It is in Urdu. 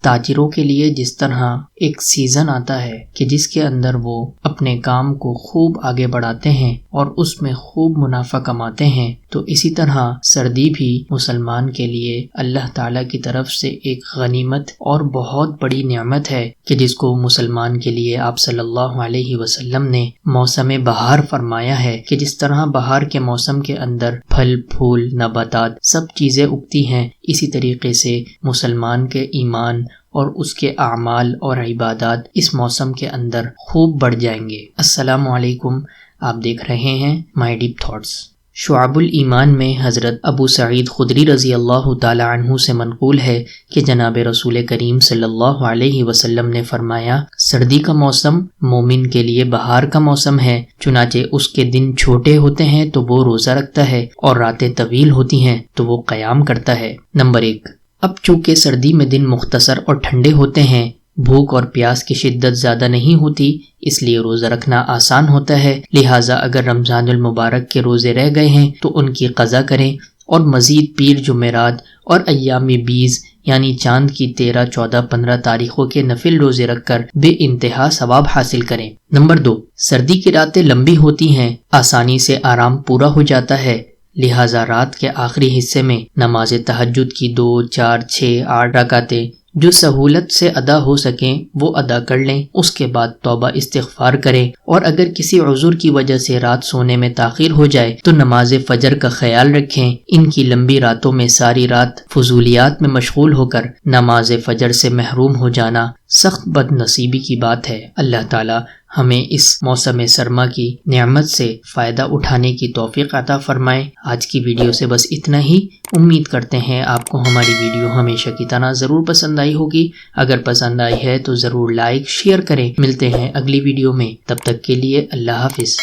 تاجروں کے لیے جس طرح ایک سیزن آتا ہے کہ جس کے اندر وہ اپنے کام کو خوب آگے بڑھاتے ہیں اور اس میں خوب منافع کماتے ہیں، تو اسی طرح سردی بھی مسلمان کے لیے اللہ تعالیٰ کی طرف سے ایک غنیمت اور بہت بڑی نعمت ہے کہ جس کو مسلمان کے لیے آپ صلی اللہ علیہ وسلم نے موسم بہار فرمایا ہے کہ جس طرح بہار کے موسم کے اندر پھل پھول نباتات سب چیزیں اگتی ہیں، اسی طریقے سے مسلمان کے ایمان اور اس کے اعمال اور عبادات اس موسم کے اندر خوب بڑھ جائیں گے۔ السلام علیکم، آپ دیکھ رہے ہیں مائی ڈیپ تھاٹس۔ شعب الایمان میں حضرت ابو سعید خدری رضی اللہ تعالی عنہ سے منقول ہے کہ جناب رسول کریم صلی اللہ علیہ وسلم نے فرمایا، سردی کا موسم مومن کے لیے بہار کا موسم ہے، چنانچہ اس کے دن چھوٹے ہوتے ہیں تو وہ روزہ رکھتا ہے اور راتیں طویل ہوتی ہیں تو وہ قیام کرتا ہے۔ نمبر 1، اب چونکہ سردی میں دن مختصر اور ٹھنڈے ہوتے ہیں، بھوک اور پیاس کی شدت زیادہ نہیں ہوتی، اس لیے روزہ رکھنا آسان ہوتا ہے، لہٰذا اگر رمضان المبارک کے روزے رہ گئے ہیں تو ان کی قضا کریں اور مزید پیر جمعرات اور ایام 20 یعنی چاند کی 13، 14، 15 تاریخوں کے نفل روزے رکھ کر بے انتہا ثواب حاصل کریں۔ نمبر 2، سردی کی راتیں لمبی ہوتی ہیں، آسانی سے آرام پورا ہو جاتا ہے، لہٰذا رات کے آخری حصے میں نماز تہجد کی 2، 4، 6، 8 رکعتیں جو سہولت سے ادا ہو سکیں وہ ادا کر لیں، اس کے بعد توبہ استغفار کریں، اور اگر کسی عذر کی وجہ سے رات سونے میں تاخیر ہو جائے تو نماز فجر کا خیال رکھیں۔ ان کی لمبی راتوں میں ساری رات فضولیات میں مشغول ہو کر نماز فجر سے محروم ہو جانا سخت بد نصیبی کی بات ہے۔ اللہ تعالی ہمیں اس موسم سرما کی نعمت سے فائدہ اٹھانے کی توفیق عطا فرمائے۔ آج کی ویڈیو سے بس اتنا ہی، امید کرتے ہیں آپ کو ہماری ویڈیو ہمیشہ کی طرح ضرور پسند آئی ہوگی۔ اگر پسند آئی ہے تو ضرور لائک شیئر کریں۔ ملتے ہیں اگلی ویڈیو میں، تب تک کے لیے اللہ حافظ۔